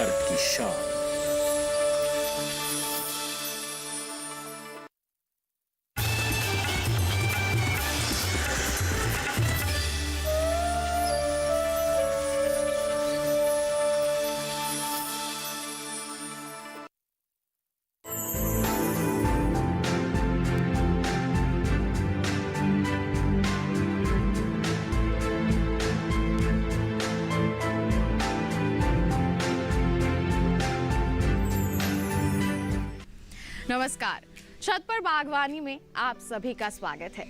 भारत की शान। नमस्कार, छत पर बागवानी में आप सभी का स्वागत है।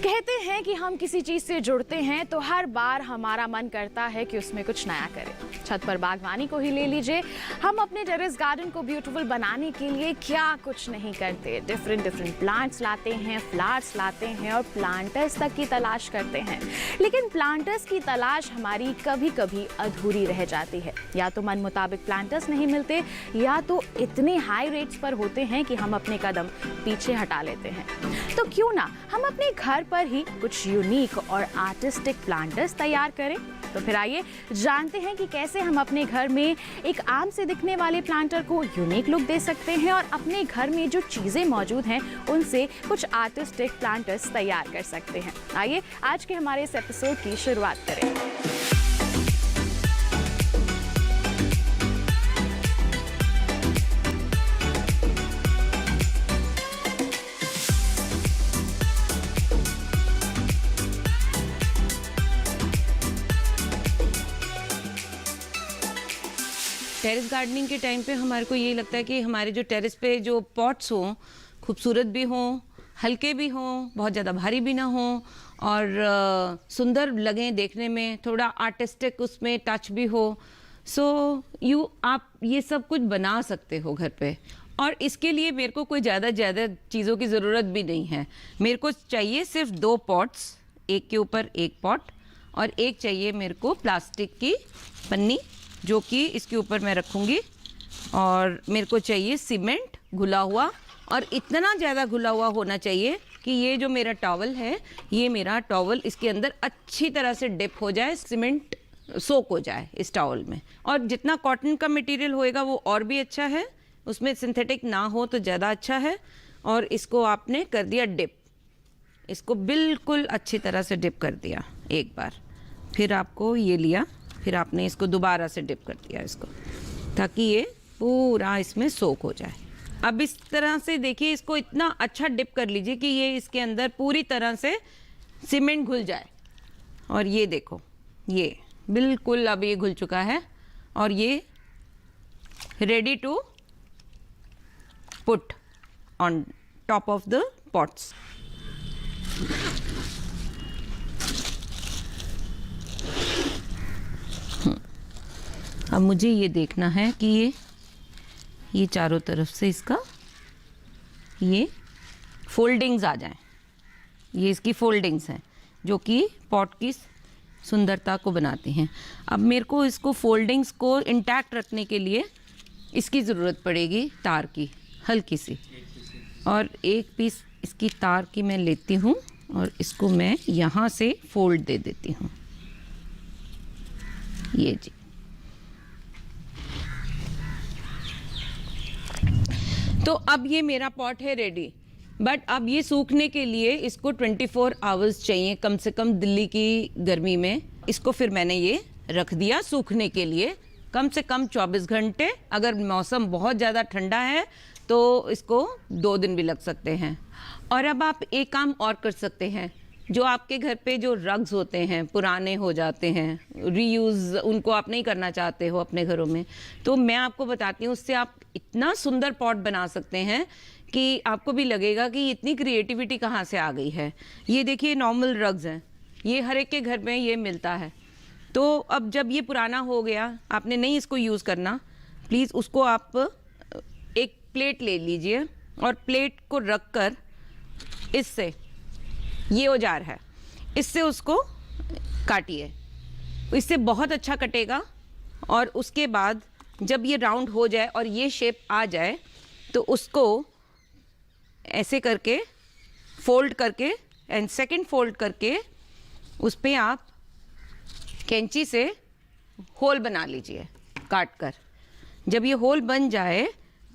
कहते हैं कि हम किसी चीज से जुड़ते हैं तो हर बार हमारा मन करता है कि उसमें कुछ नया करें। छत पर बागवानी को ही ले लीजिए, हम अपने टेरेस गार्डन को ब्यूटीफुल बनाने के लिए क्या कुछ नहीं करते। डिफरेंट प्लांट्स लाते हैं, फ्लावर्स लाते हैं और प्लांटर्स तक की तलाश करते हैं। लेकिन प्लांटर्स की तलाश हमारी कभी कभी अधूरी रह जाती है। या तो मन मुताबिक प्लांटर्स नहीं मिलते, या तो इतने हाई रेट्स पर होते हैं कि हम अपने कदम पीछे हटा लेते हैं। तो क्यों ना हम अपने घर पर ही कुछ यूनिक और आर्टिस्टिक प्लांटर्स तैयार करें। तो फिर आइए जानते हैं कि कैसे हम अपने घर में एक आम से दिखने वाले प्लांटर को यूनिक लुक दे सकते हैं और अपने घर में जो चीजें मौजूद हैं उनसे कुछ आर्टिस्टिक प्लांटर्स तैयार कर सकते हैं। आइए आज के हमारे इस एपिसोड की शुरुआत करें। टेरेस गार्डनिंग के टाइम पे हमारे को ये लगता है कि हमारे जो टेरेस पे जो पॉट्स हों खूबसूरत भी हों, हल्के भी हों, बहुत ज़्यादा भारी भी ना हों और सुंदर लगें देखने में, थोड़ा आर्टिस्टिक उसमें टच भी हो। आप ये सब कुछ बना सकते हो घर पे। और इसके लिए मेरे को कोई ज़्यादा चीज़ों की ज़रूरत भी नहीं है। मेरे को चाहिए सिर्फ 2 पॉट्स, एक के ऊपर एक पॉट, और एक चाहिए मेरे को प्लास्टिक की पन्नी जो कि इसके ऊपर मैं रखूँगी। और मेरे को चाहिए सीमेंट घुला हुआ, और इतना ज़्यादा घुला हुआ होना चाहिए कि ये जो मेरा टॉवल है, ये मेरा टॉवल इसके अंदर अच्छी तरह से डिप हो जाए, सीमेंट सोक हो जाए इस टॉवल में। और जितना कॉटन का मटेरियल होएगा वो और भी अच्छा है, उसमें सिंथेटिक ना हो तो ज़्यादा अच्छा है। और इसको आपने कर दिया डिप, इसको बिल्कुल अच्छी तरह से डिप कर दिया एक बार, फिर आपको ये लिया, फिर आपने इसको दोबारा से डिप कर दिया इसको, ताकि ये पूरा इसमें सोक हो जाए। अब इस तरह से देखिए, इसको इतना अच्छा डिप कर लीजिए कि ये इसके अंदर पूरी तरह से सीमेंट घुल जाए। और ये देखो, ये बिल्कुल अब ये घुल चुका है और ये ready to put on top of the pots. अब मुझे ये देखना है कि ये चारों तरफ से इसका ये फोल्डिंग्स आ जाएं। ये इसकी फोल्डिंग्स हैं जो कि पॉट की सुंदरता को बनाती हैं। अब मेरे को इसको फोल्डिंग्स को इंटैक्ट रखने के लिए इसकी ज़रूरत पड़ेगी तार की, हल्की सी। और एक पीस इसकी तार की मैं लेती हूँ और इसको मैं यहाँ से फोल्ड दे देती हूँ। ये जी, तो अब ये मेरा पॉट है रेडी। बट अब ये सूखने के लिए इसको 24 आवर्स चाहिए कम से कम दिल्ली की गर्मी में। इसको फिर मैंने ये रख दिया सूखने के लिए कम से कम 24 घंटे। अगर मौसम बहुत ज़्यादा ठंडा है तो इसको 2 दिन भी लग सकते हैं। और अब आप एक काम और कर सकते हैं, जो आपके घर पे जो रग्स होते हैं पुराने हो जाते हैं, रीयूज़ उनको आप नहीं करना चाहते हो अपने घरों में, तो मैं आपको बताती हूँ उससे आप इतना सुंदर पॉट बना सकते हैं कि आपको भी लगेगा कि इतनी क्रिएटिविटी कहाँ से आ गई है। ये देखिए नॉर्मल रग्स हैं, ये हर एक के घर में ये मिलता है। तो अब जब ये पुराना हो गया, आपने नहीं इसको यूज़ करना, प्लीज़ उसको आप एक प्लेट ले लीजिए और प्लेट को रख कर इससे, ये औजार है, इससे उसको काटिए, इससे बहुत अच्छा कटेगा। और उसके बाद जब ये राउंड हो जाए और ये शेप आ जाए तो उसको ऐसे करके फोल्ड करके एंड सेकंड फोल्ड करके उस पर आप कैंची से होल बना लीजिए काट कर। जब ये होल बन जाए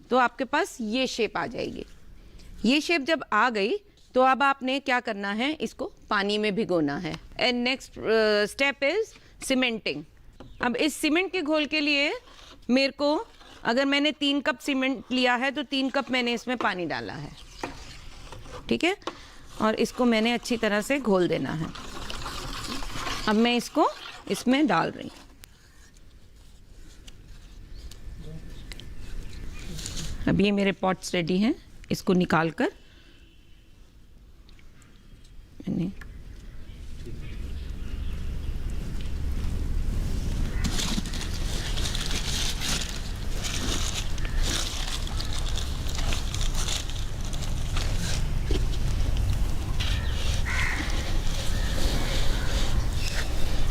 तो आपके पास ये शेप आ जाएगी। ये शेप जब आ गई तो अब आपने क्या करना है, इसको पानी में भिगोना है। And next step is cementing. अब इस सीमेंट के घोल के लिए मेरे को, अगर मैंने 3 कप सीमेंट लिया है तो 3 कप मैंने इसमें पानी डाला है, ठीक है। और इसको मैंने अच्छी तरह से घोल देना है। अब मैं इसको इसमें डाल रही हूँ। अब ये मेरे पॉट्स रेडी हैं, इसको निकाल कर मैंने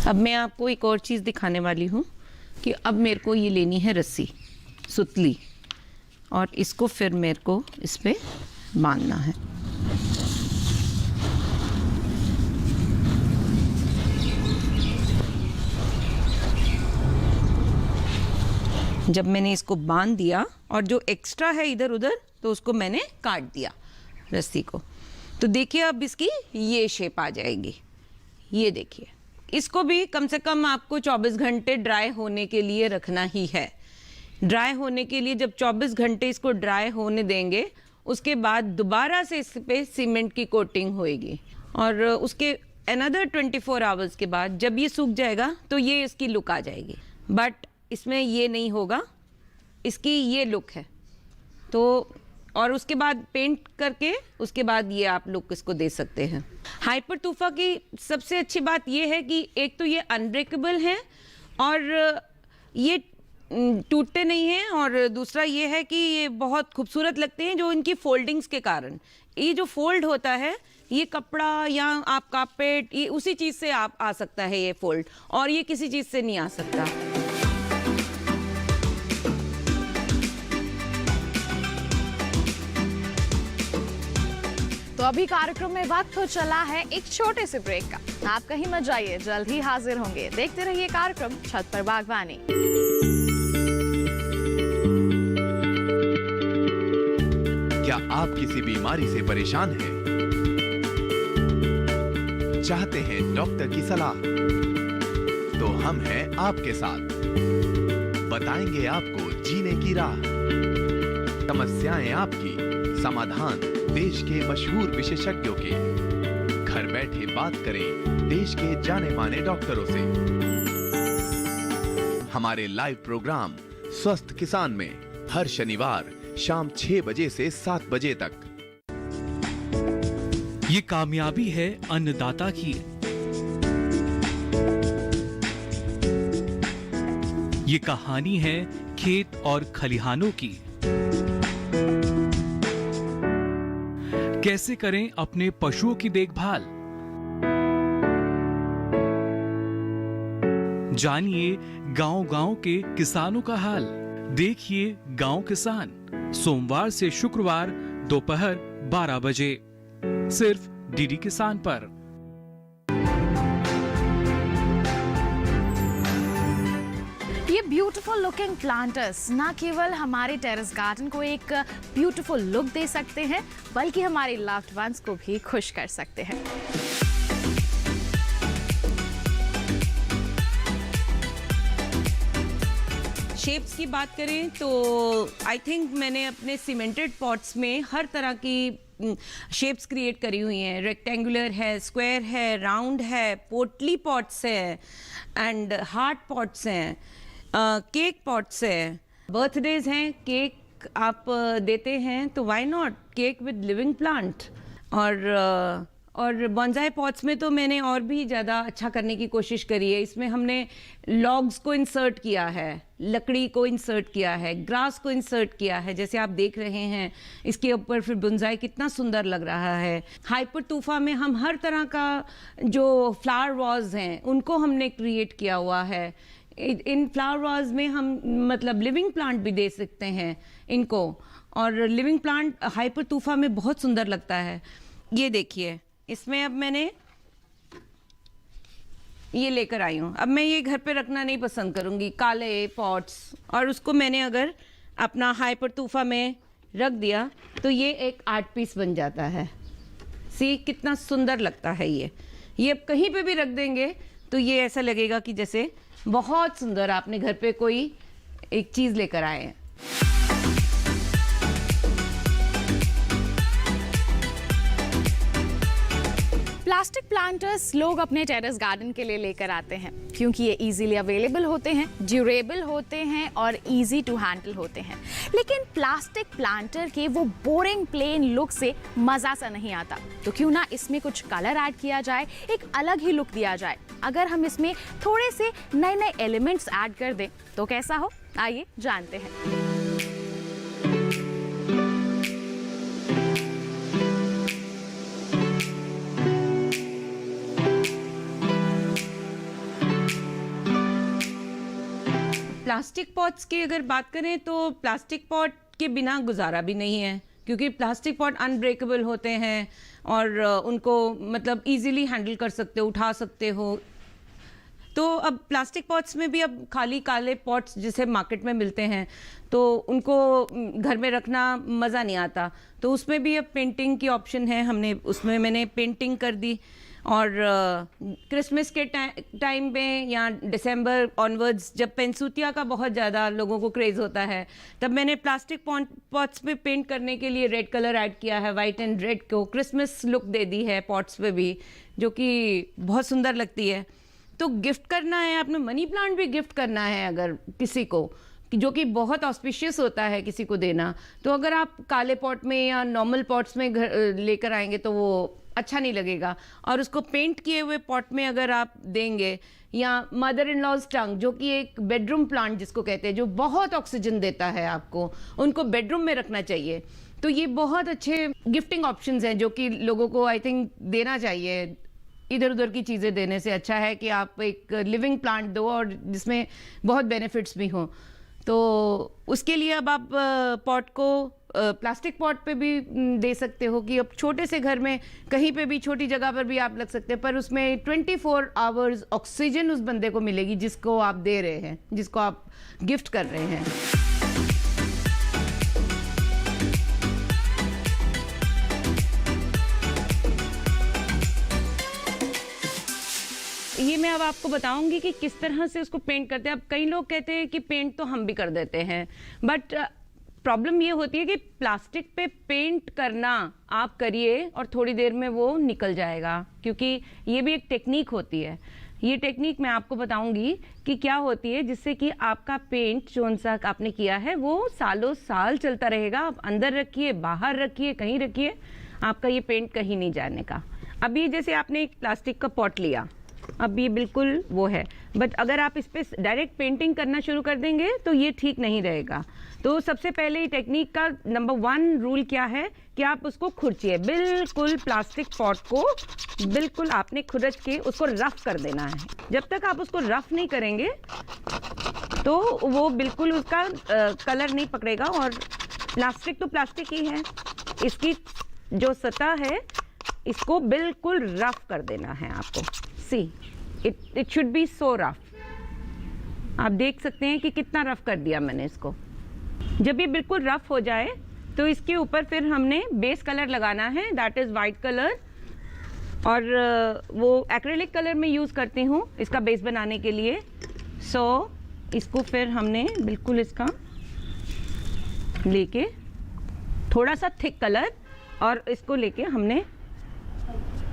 अब मैं आपको एक और चीज़ दिखाने वाली हूँ कि अब मेरे को ये लेनी है रस्सी, सुतली, और इसको फिर मेरे को इस पे बांधना है। जब मैंने इसको बांध दिया और जो एक्स्ट्रा है इधर उधर तो उसको मैंने काट दिया रस्सी को, तो देखिए अब इसकी ये शेप आ जाएगी। ये देखिए, इसको भी कम से कम आपको 24 घंटे ड्राई होने के लिए रखना ही है। ड्राई होने के लिए जब 24 घंटे इसको ड्राई होने देंगे, उसके बाद दोबारा से इस पे सीमेंट की कोटिंग होएगी, और उसके अनदर 24 आवर्स के बाद जब ये सूख जाएगा तो ये इसकी लुक आ जाएगी। बट इसमें ये नहीं होगा, इसकी ये लुक है। तो और उसके बाद पेंट करके उसके बाद ये आप लुक इसको दे सकते हैं। हाइपर तूफा की सबसे अच्छी बात ये है कि एक तो ये अनब्रेकेबल है और ये टूटते नहीं हैं, और दूसरा ये है कि ये बहुत खूबसूरत लगते हैं जो इनकी फोल्डिंग्स के कारण। ये जो फोल्ड होता है, ये कपड़ा या आप कारपेट, ये उसी चीज़ से आप आ सकता है ये फोल्ड, और ये किसी चीज़ से नहीं आ सकता। तो अभी कार्यक्रम में वक्त हो चला है एक छोटे से ब्रेक का। आप कहीं मत जाइए, जल्द ही हाजिर होंगे। देखते रहिए कार्यक्रम छत पर बागवानी। क्या आप किसी बीमारी से परेशान हैं? चाहते हैं डॉक्टर की सलाह? तो हम हैं आपके साथ, बताएंगे आपको जीने की राह। समस्याएं आपकी, समाधान देश के मशहूर विशेषज्ञों के। घर बैठे बात करें देश के जाने माने डॉक्टरों से। हमारे लाइव प्रोग्राम स्वस्थ किसान में हर शनिवार शाम 6 बजे से 7 बजे तक। ये कामयाबी है अन्नदाता की। ये कहानी है खेत और खलिहानों की। कैसे करें अपने पशुओं की देखभाल, जानिए गांव-गांव के किसानों का हाल। देखिए गांव किसान, सोमवार से शुक्रवार दोपहर 12 बजे, सिर्फ डीडी किसान पर। ये ब्यूटीफुल लुकिंग प्लांटर्स ना केवल हमारे टेरेस गार्डन को एक ब्यूटीफुल लुक दे सकते हैं, बल्कि हमारे लव्ड वंस को भी खुश कर सकते हैं। शेप्स की बात करें तो आई थिंक मैंने अपने सीमेंटेड पॉट्स में हर तरह की शेप्स क्रिएट करी हुई हैं। रेक्टेंगुलर है, स्क्वायर है, राउंड है, पोटली पॉट्स है, एंड हार्ट पॉट्स हैं, केक पॉट्स है। बर्थडेज हैं, केक आप देते हैं तो why not cake with living plant. और बॉन्जाई पॉट्स में तो मैंने और भी ज़्यादा अच्छा करने की कोशिश करी है। इसमें हमने लॉग्स को इंसर्ट किया है, लकड़ी को इंसर्ट किया है, ग्रास को इंसर्ट किया है, जैसे आप देख रहे हैं। इसके ऊपर फिर बॉन्जाई कितना सुंदर लग रहा है। हाइपर तूफा में हम हर तरह का जो फ्लावर वाज हैं उनको हमने क्रिएट किया हुआ है। इन फ्लावर वाज में हम मतलब लिविंग प्लांट भी दे सकते हैं इनको, और लिविंग प्लांट हाइपर तूफा में बहुत सुंदर लगता है। ये देखिए, इसमें अब मैंने ये लेकर आई हूँ। अब मैं ये घर पे रखना नहीं पसंद करूँगी, काले पॉट्स, और उसको मैंने अगर अपना हाइपर तूफा में रख दिया तो ये एक आर्ट पीस बन जाता है। सी कितना सुंदर लगता है ये अब कहीं पे भी रख देंगे तो ये ऐसा लगेगा कि जैसे बहुत सुंदर आपने घर पे कोई एक चीज़ लेकर आए हैं। प्लास्टिक प्लांटर्स लोग अपने टेरेस गार्डन के लिए लेकर आते हैं क्योंकि ये इजीली अवेलेबल होते हैं, ड्यूरेबल होते हैं और इजी टू हैंडल होते हैं। लेकिन प्लास्टिक प्लांटर के वो बोरिंग प्लेन लुक से मज़ा सा नहीं आता, तो क्यों ना इसमें कुछ कलर ऐड किया जाए, एक अलग ही लुक दिया जाए। अगर हम इसमें थोड़े से नए नए एलिमेंट्स ऐड कर दें तो कैसा हो, आइए जानते हैं। प्लास्टिक पॉट्स की अगर बात करें तो प्लास्टिक पॉट के बिना गुजारा भी नहीं है, क्योंकि प्लास्टिक पॉट अनब्रेकेबल होते हैं और उनको मतलब इजीली हैंडल कर सकते हो, उठा सकते हो। तो अब प्लास्टिक पॉट्स में भी अब खाली काले पॉट्स जिसे मार्केट में मिलते हैं तो उनको घर में रखना मज़ा नहीं आता, तो उसमें भी अब पेंटिंग की ऑप्शन है। उसमें मैंने पेंटिंग कर दी, और क्रिसमस के टाइम में या दिसंबर ऑनवर्ड्स जब पेंसूतिया का बहुत ज़्यादा लोगों को क्रेज़ होता है, तब मैंने प्लास्टिक पॉट्स में पेंट करने के लिए रेड कलर ऐड किया है। वाइट एंड रेड को क्रिसमस लुक दे दी है पॉट्स पे भी, जो कि बहुत सुंदर लगती है। तो गिफ्ट करना है, आपने मनी प्लांट भी गिफ्ट करना है अगर किसी को, जो कि बहुत ऑस्पिशियस होता है किसी को देना, तो अगर आप काले पॉट में या नॉर्मल पॉट्स में लेकर आएंगे तो वो अच्छा नहीं लगेगा। और उसको पेंट किए हुए पॉट में अगर आप देंगे, या मदर इन लॉज टंग जो कि एक बेडरूम प्लांट जिसको कहते हैं, जो बहुत ऑक्सीजन देता है आपको, उनको बेडरूम में रखना चाहिए। तो ये बहुत अच्छे गिफ्टिंग ऑप्शंस हैं जो कि लोगों को आई थिंक देना चाहिए। इधर उधर की चीज़ें देने से अच्छा है कि आप एक लिविंग प्लांट दो और जिसमें बहुत बेनिफिट्स भी हों। तो उसके लिए अब आप पॉट को प्लास्टिक पॉट पे भी दे सकते हो, कि अब छोटे से घर में कहीं पे भी छोटी जगह पर भी आप लग सकते हैं, पर उसमें 24 आवर्स ऑक्सीजन उस बंदे को मिलेगी जिसको आप दे रहे हैं, जिसको आप गिफ्ट कर रहे हैं। ये मैं अब आपको बताऊंगी कि किस तरह से उसको पेंट करते हैं। अब कई लोग कहते हैं कि पेंट तो हम भी कर देते हैं, बट प्रॉब्लम ये होती है कि प्लास्टिक पे पेंट करना आप करिए और थोड़ी देर में वो निकल जाएगा, क्योंकि ये भी एक टेक्निक होती है। ये टेक्निक मैं आपको बताऊंगी कि क्या होती है, जिससे कि आपका पेंट जो सा आपने किया है वो सालों साल चलता रहेगा। आप अंदर रखिए, बाहर रखिए, कहीं रखिए, आपका ये पेंट कहीं नहीं जाने का। अभी जैसे आपने एक प्लास्टिक का पॉट लिया, अब ये बिल्कुल वो है, बट अगर आप इस पर डायरेक्ट पेंटिंग करना शुरू कर देंगे तो ये ठीक नहीं रहेगा। तो सबसे पहले टेक्निक का नंबर 1 रूल क्या है कि आप उसको खुरचिए, बिल्कुल प्लास्टिक पॉट को बिल्कुल आपने खुरच के उसको रफ कर देना है। जब तक आप उसको रफ नहीं करेंगे तो वो बिल्कुल उसका कलर नहीं पकड़ेगा। और प्लास्टिक तो प्लास्टिक ही है, इसकी जो सतह है इसको बिल्कुल रफ कर देना है आपको। See it should be so rough. आप देख सकते हैं कि कितना रफ कर दिया मैंने इसको। जब ये बिल्कुल रफ हो जाए तो इसके ऊपर फिर हमने बेस कलर लगाना है, दैट इज़ वाइट कलर। और वो एक्रेलिक कलर में यूज़ करती हूँ इसका बेस बनाने के लिए। सो इसको फिर हमने बिल्कुल इसका लेके थोड़ा सा थिक कलर, और इसको लेके हमने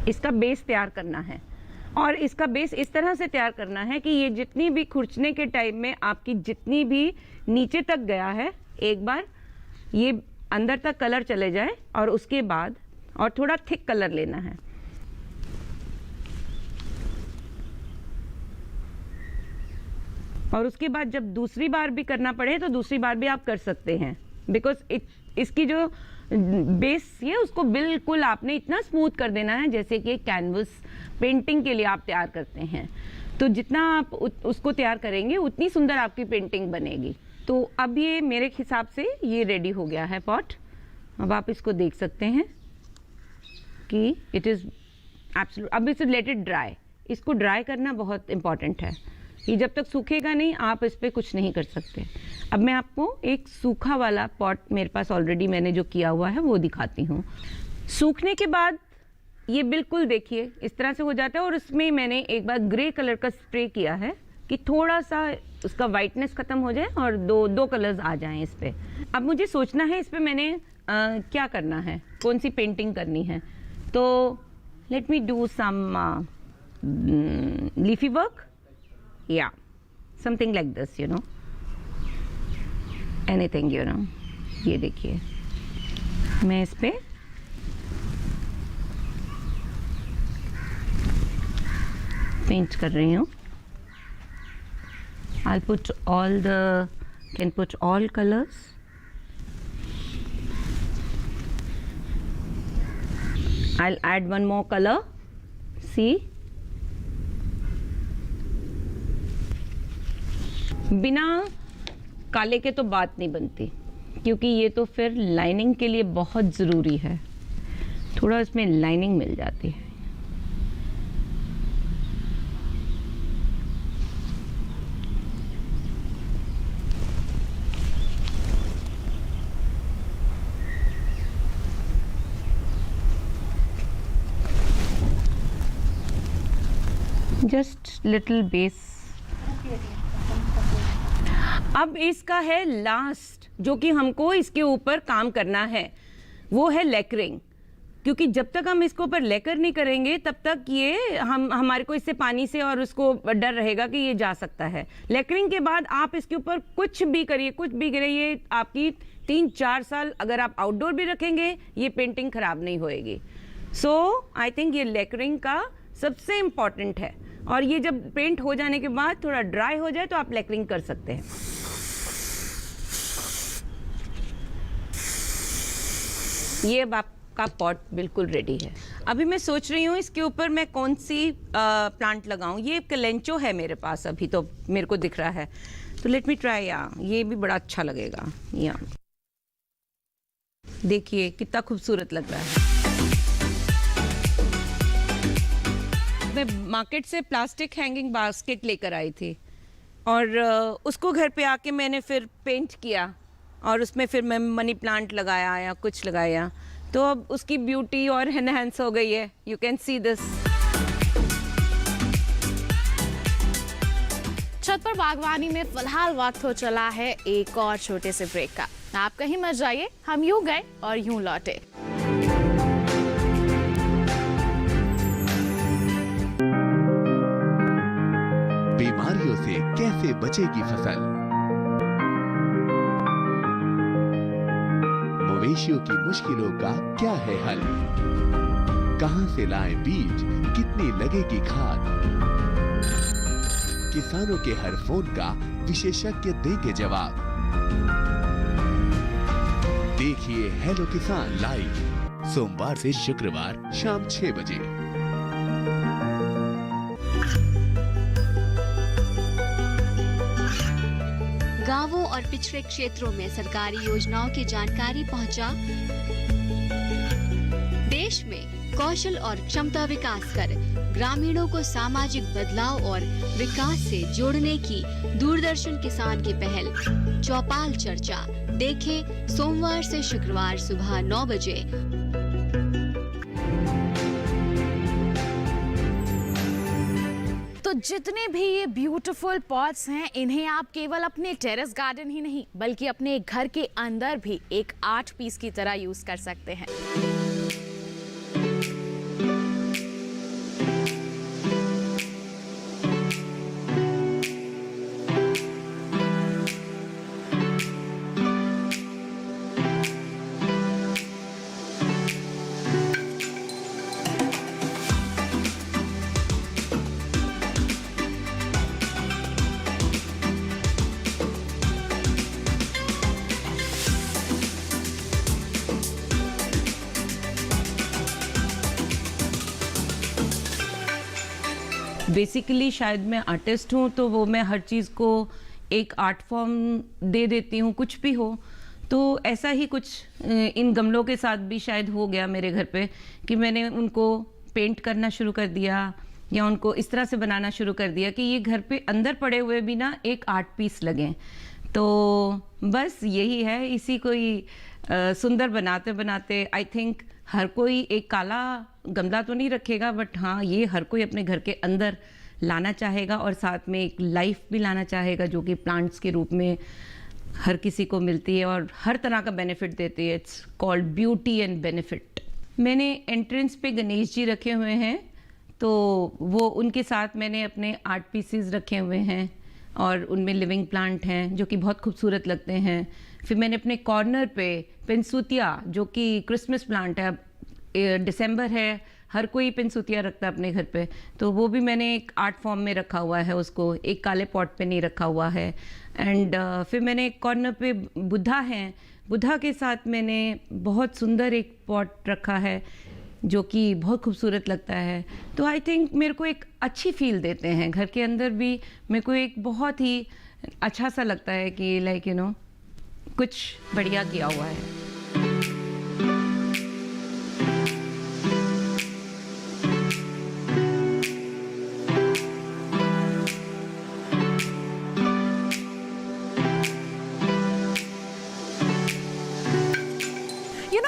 इसका बेस तैयार करना है। और इसका बेस इस तरह से तैयार करना है कि ये जितनी भी खुरचने के टाइम में आपकी जितनी भी नीचे तक गया है, एक बार ये अंदर तक कलर चले जाए, और उसके बाद और थोड़ा थिक कलर लेना है। और उसके बाद जब दूसरी बार भी करना पड़े तो दूसरी बार भी आप कर सकते हैं, बिकॉज इसकी जो बेस ये उसको बिल्कुल आपने इतना स्मूथ कर देना है जैसे कि कैनवस पेंटिंग के लिए आप तैयार करते हैं। तो जितना आप उसको तैयार करेंगे उतनी सुंदर आपकी पेंटिंग बनेगी। तो अब ये मेरे हिसाब से ये रेडी हो गया है पॉट। अब आप इसको देख सकते हैं कि इट इज़ एब्सोल्यूट। अब इसे लेट इट ड्राई। इसको ड्राई करना बहुत इम्पॉर्टेंट है। ये जब तक सूखेगा नहीं आप इस पर कुछ नहीं कर सकते। अब मैं आपको एक सूखा वाला पॉट मेरे पास ऑलरेडी मैंने जो किया हुआ है वो दिखाती हूँ। सूखने के बाद ये बिल्कुल देखिए इस तरह से हो जाता है, और उसमें मैंने एक बार ग्रे कलर का स्प्रे किया है कि थोड़ा सा उसका वाइटनेस ख़त्म हो जाए और दो कलर्स आ जाएं इस पर। अब मुझे सोचना है इस पर मैंने क्या करना है, कौन सी पेंटिंग करनी है। तो let me do some leafy work, या something like this, you know, anything, you know. ये देखिए मैं इस पे पेंट कर रही हूँ। I'll put can put all colors. I'll add one more color. See? बिना काले के तो बात नहीं बनती, क्योंकि ये तो फिर लाइनिंग के लिए बहुत ज़रूरी है। थोड़ा इसमें लाइनिंग मिल जाती है। Just little base. अब इसका है लास्ट जो कि हमको इसके ऊपर काम करना है, वो है लेकरिंग। क्योंकि जब तक हम इसके ऊपर लेकर नहीं करेंगे तब तक ये हमारे को इससे पानी से और उसको डर रहेगा कि ये जा सकता है। लेकरिंग के बाद आप इसके ऊपर कुछ भी करिए, कुछ भी करिए, आपकी 3-4 साल अगर आप आउटडोर भी रखेंगे ये पेंटिंग खराब नहीं होएगी। सो आई थिंक ये लेकरिंग का सबसे इम्पॉर्टेंट है। और ये जब पेंट हो जाने के बाद थोड़ा ड्राई हो जाए तो आप लेकरिंग कर सकते हैं। ये आपका पॉट बिल्कुल रेडी है। अभी मैं सोच रही हूँ इसके ऊपर मैं कौन सी प्लांट लगाऊं। ये कलेंचो है मेरे पास, अभी तो मेरे को दिख रहा है, तो लेट मी ट्राई। ये भी बड़ा अच्छा लगेगा। या देखिए कितना खूबसूरत लग रहा है। मैं मार्केट से प्लास्टिक हैंगिंग बास्केट लेकर आई थी और उसको घर पे आके मैंने फिर पेंट किया और उसमें फिर मैं मनी प्लांट लगाया या कुछ लगाया, तो अब उसकी ब्यूटी और एनहांस हो गई है। You can see this. छत पर बागवानी में फिलहाल वक्त हो चला है एक और छोटे से ब्रेक का। आप कहीं मत जाइए, हम यूं गए और यूं लौटे। बीमारियों से कैसे बचेगी फसल, मवेशियों की मुश्किलों का क्या है हल, कहां से लाएं बीज, कितनी लगेगी खाद, किसानों के हर फोन का विशेषज्ञ देंगे जवाब। देखिए हेलो किसान लाइव सोमवार से शुक्रवार शाम 6 बजे। गांवों और पिछड़े क्षेत्रों में सरकारी योजनाओं की जानकारी पहुंचा। देश में कौशल और क्षमता विकास कर ग्रामीणों को सामाजिक बदलाव और विकास से जोड़ने की दूरदर्शन किसान की पहल चौपाल चर्चा देखें सोमवार से शुक्रवार सुबह 9 बजे। तो जितने भी ये ब्यूटीफुल पॉट्स हैं, इन्हें आप केवल अपने टेरेस गार्डन ही नहीं बल्कि अपने घर के अंदर भी एक आर्ट पीस की तरह यूज कर सकते हैं। बेसिकली शायद मैं आर्टिस्ट हूँ तो वो मैं हर चीज़ को एक आर्ट फॉर्म दे देती हूँ, कुछ भी हो। तो ऐसा ही कुछ इन गमलों के साथ भी शायद हो गया मेरे घर पे कि मैंने उनको पेंट करना शुरू कर दिया या उनको इस तरह से बनाना शुरू कर दिया कि ये घर पे अंदर पड़े हुए भी ना एक आर्ट पीस लगें। तो बस यही है, इसी को ही सुंदर बनाते बनाते आई थिंक हर कोई एक काला गमला तो नहीं रखेगा, बट हाँ ये हर कोई अपने घर के अंदर लाना चाहेगा और साथ में एक लाइफ भी लाना चाहेगा जो कि प्लांट्स के रूप में हर किसी को मिलती है और हर तरह का बेनिफिट देती है। It's called beauty and benefit. मैंने एंट्रेंस पे गणेश जी रखे हुए हैं, तो वो उनके साथ मैंने अपने आर्ट पीसेस रखे हुए हैं और उनमें लिविंग प्लांट हैं जो कि बहुत खूबसूरत लगते हैं। फिर मैंने अपने कॉर्नर पे पेंसूतिया जो कि क्रिसमस प्लांट है, अब दिसंबर है, हर कोई पेंसूतिया रखता है अपने घर पे, तो वो भी मैंने एक आर्ट फॉर्म में रखा हुआ है, उसको एक काले पॉट पे नहीं रखा हुआ है। एंड फिर मैंने एक कॉर्नर पे बुद्धा हैं, बुद्धा के साथ मैंने बहुत सुंदर एक पॉट रखा है जो कि बहुत खूबसूरत लगता है। तो आई थिंक मेरे को एक अच्छी फील देते हैं घर के अंदर भी, मेरे को एक बहुत ही अच्छा सा लगता है कि लाइक यू नो कुछ बढ़िया किया हुआ है।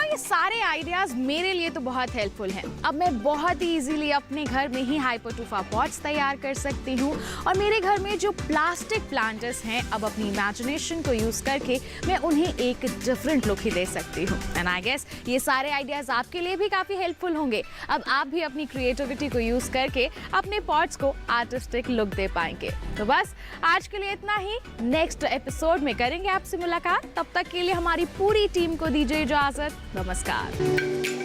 ये सारे आइडियाज मेरे लिए तो बहुत हेल्पफुल हैं। अब मैं बहुत ही इजीली अपने घर में ही हाइपोटूफा पॉट्स तैयार कर सकती हूँ और मेरे घर में जो प्लास्टिक प्लांटर्स हैं, अब अपनी इमेजिनेशन को यूज करके मैं उन्हें एक डिफरेंट लुक ही दे सकती हूँ। एंड आई गेस ये सारे आइडियाज आपके लिए भी काफी हेल्पफुल होंगे। अब आप भी अपनी क्रिएटिविटी को यूज करके अपने पॉट्स को आर्टिस्टिक लुक दे पाएंगे। तो बस आज के लिए इतना ही। नेक्स्ट एपिसोड में करेंगे आपसे मुलाकात। तब तक के लिए हमारी पूरी टीम को दीजिए इजाजत। नमस्कार।